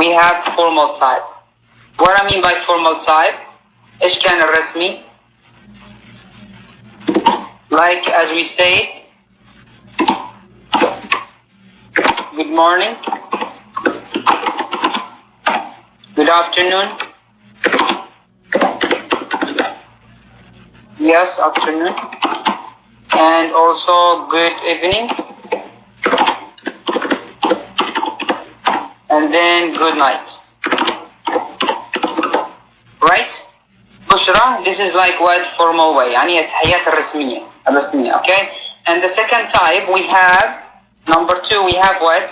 we have formal type. What I mean by formal type, إيش كان الرسمي? Like as we say, good morning, good afternoon, yes, afternoon, and also good evening, and then good night. Right? بشرى, this is like what formal way, يعني التحيات الرسمية. Okay? And the second type we have, number 2, we have what?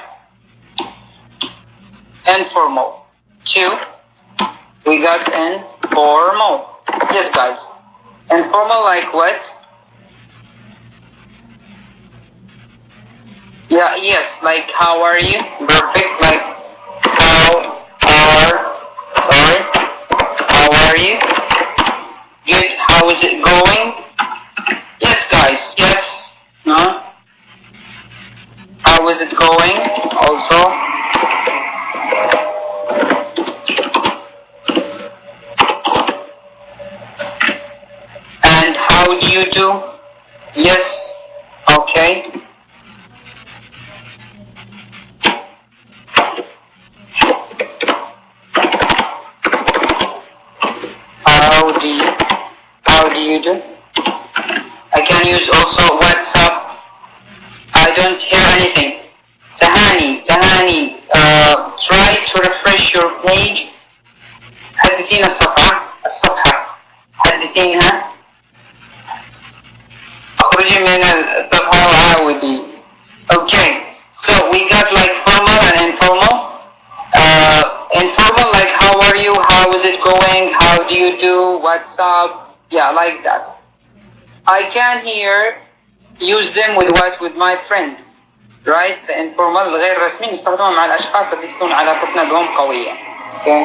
Informal. 2, we got informal. Yes, guys. Informal like what? Yeah, yes, like how are you? Perfect, like how are you? Good, how is it going? Yes, guys, yes. No? How is it going? Also. And how do you do? Yes. Okay. How do you do? I can use also WhatsApp. I don't hear anything. Tahani, try to refresh your page. حدثينا الصفحة. حدثينها. اخرجي من الصفحة وعاودي. Okay, so we got like formal and informal. Informal like how are you? How is it going? How do you do? What's up? Yeah, like that. I can here use them with what? With my friends. Right? The informal الغير رسمي نستخدمها مع الأشخاص اللي تكون علاقتنا بهم قوية. Okay?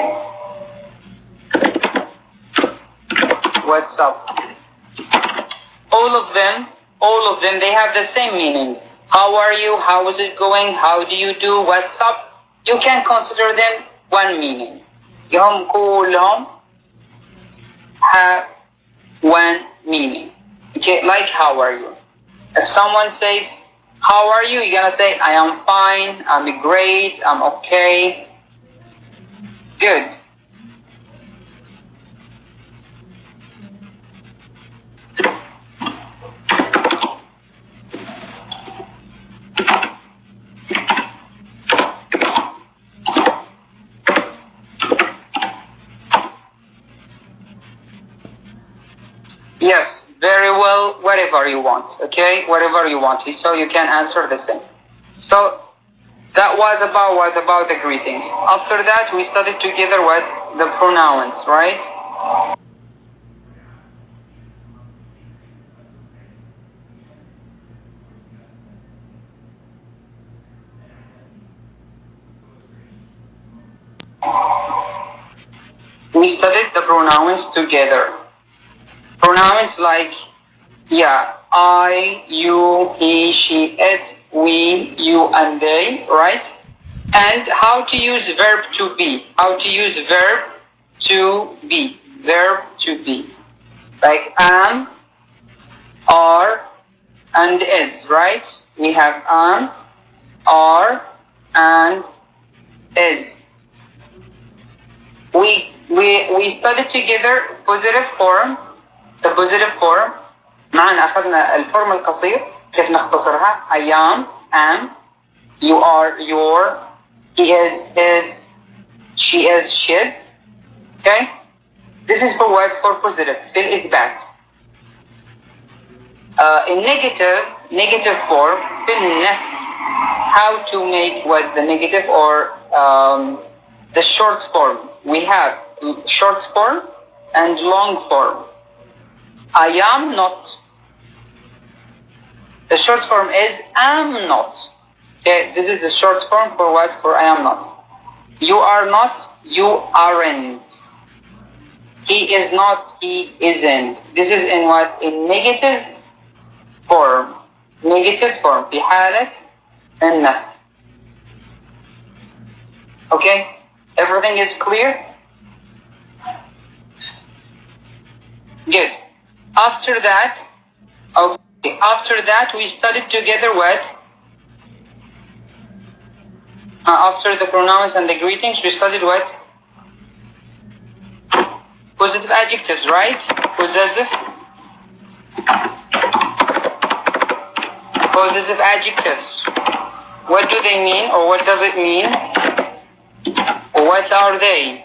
What's up? All of them, they have the same meaning. How are you? How is it going? How do you do? What's up? You can consider them one meaning. هم كلهم have one meaning. Okay, like how are you? If someone says, how are you? You're gonna say, I am fine, I'm great, I'm okay. Good. Yes, very well, whatever you want, okay? Whatever you want, so you can answer the same. So, that was about the greetings. After that, we studied together what? The pronouns, right? We studied the pronouns together. Pronouns like, yeah, I, you, he, she, it, we, you, and they, right? And how to use verb to be. How to use verb to be. Verb to be. Like am, are, and is, right? We have am, are, and is. We studied together positive form. The positive form. معنا أخذنا الفورم القصير. كيف نختصرها؟ I am, you are, your, he is, she is, she's. Okay? This is for what? For positive. في الإثبات. In negative form, في النفي. How to make what the negative or the short form. We have short form and long form. I am not. The short form is am not. Okay, this is the short form for what? For I am not. You are not, you aren't. He is not, he isn't. This is in what? In negative form. Negative form. في حالة النفي. Okay? Everything is clear? Good. After that, we studied together what? After the pronouns and the greetings, we studied what? Positive adjectives, right? Positive adjectives. What do they mean, or what does it mean? What are they?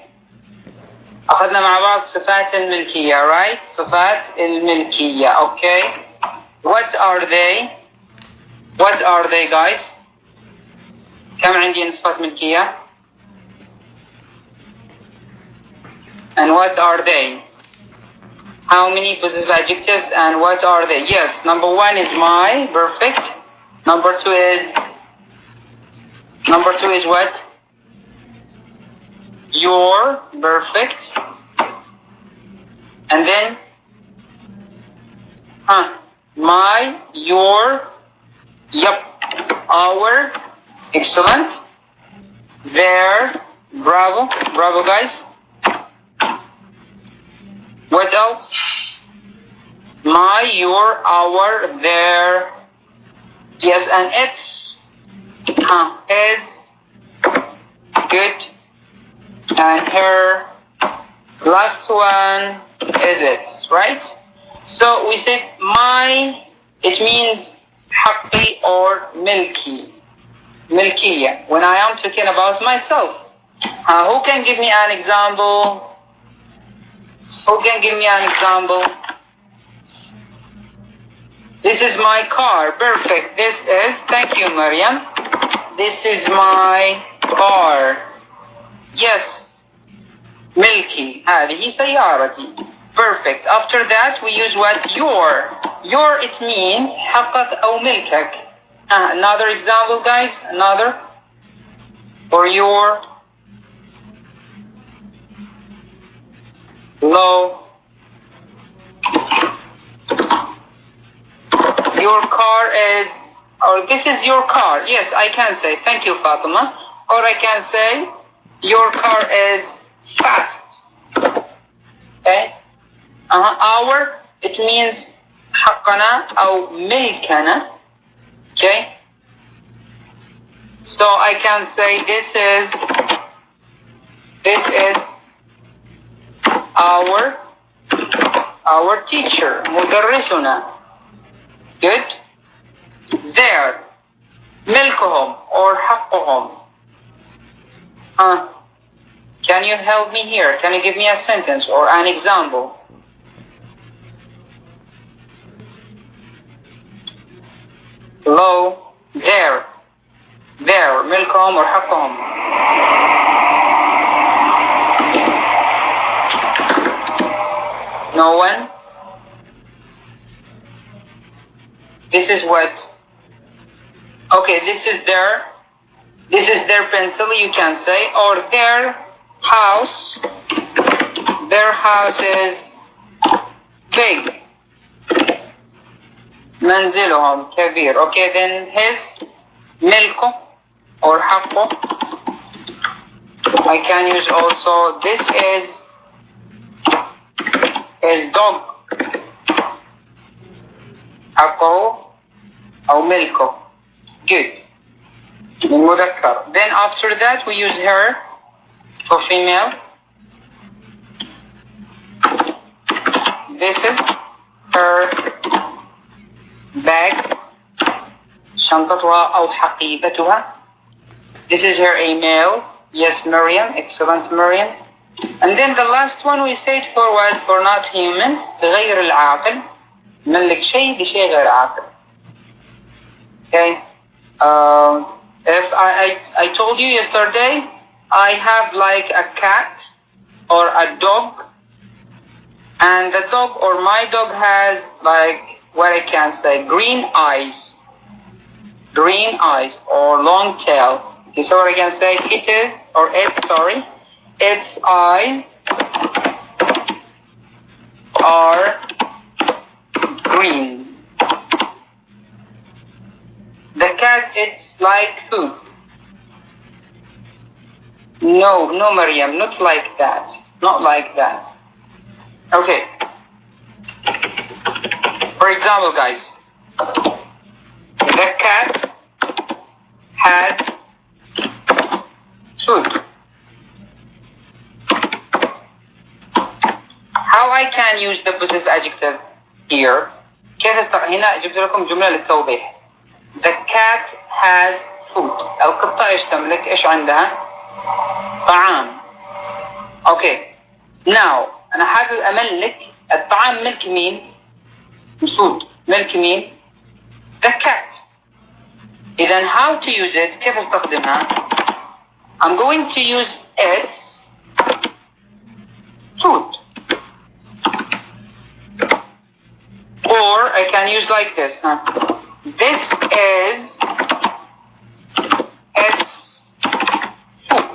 أخذنا مع بعض صفات الملكية, right? صفات الملكية, okay? What are they? What are they, guys? كم عندي صفات ملكية? And what are they? How many possessive adjectives and what are they? Yes, number 1 is my, perfect. Number 2 is what? Your, perfect. And then my, your, yep, our, excellent. Their, bravo, bravo guys. What else? My, your, our, their. Yes, and its. Is. Good. And her. Last one is its, right? So we said my, it means حقي or milki. Milkiya. When I am talking about myself. Who can give me an example? Who can give me an example? This is my car. Perfect. This is, thank you, Maryam. This is my car. Yes. Milky. هذه سيارتي. Perfect. After that, we use what? Your. Your, it means حقك أو ملكك. Another example, guys. Another. For your. Low. Your car is, or this is your car. Yes, I can say. Thank you, Fatima. Or I can say, your car is fast. Okay? Our, it means حقنا أو ملكنا. Okay? So I can say this is our teacher, مدرسنا. Good. Their, ملكهم or حقهم. Can you help me here? Can you give me a sentence or an example? Hello. Their, ملكهم or حقهم. No one? This is what? Okay, this is their pencil, you can say, or their house. Their house is big. منزلهم كبير. Okay, then his ملكه or حقه. I can use also, this is dog. حقه أو ملكه. Good. المذكر. Then after that we use her for female. This is her bag. شنطتها أو حقيبتها. This is her a male. Yes, Miriam. Excellent, Miriam. And then the last one we said for what? For not humans. غير العاقل. ملك شيء بشيء غير عاقل. Okay. If I told you yesterday, I have like a cat or a dog, and the dog or my dog has like what I can say, green eyes or long tail. Okay, so what I can say, its eyes are green. The cat, it's like food. No, no, Maryam, not like that. Not like that. Okay. For example, guys, the cat had food. How I can use the possessive adjective here? هنا جبت لكم جملة للتوضيح. The cat has food. القطة ايش تملك؟ ايش عندها؟ طعام. اوكي. Now أنا حابب أملك الطعام ملك مين؟ food. ملك مين؟ The cat. إذا how to use it؟ كيف استخدمها؟ I'm going to use its food. Or I can use like this. This is its food.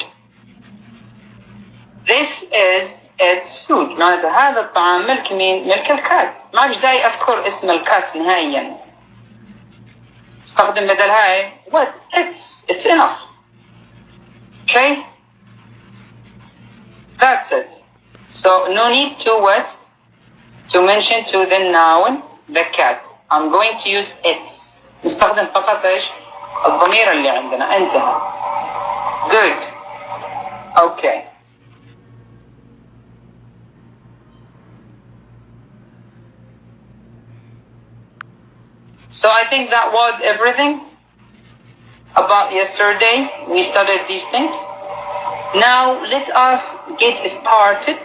This is its food. معناتها هذا الطعام ملك مين؟ ملك الكات. ما مش داعي أذكر اسم الكات نهائيا. استخدم بدل هاي what? It's enough. Okay? That's it. So no need to what? To mention to the noun the cat. I'm going to use it. نستخدم فقط ايش؟ الضمير اللي عندنا. انتهى. Good. Okay. So I think that was everything about yesterday. We studied these things. Now let us get started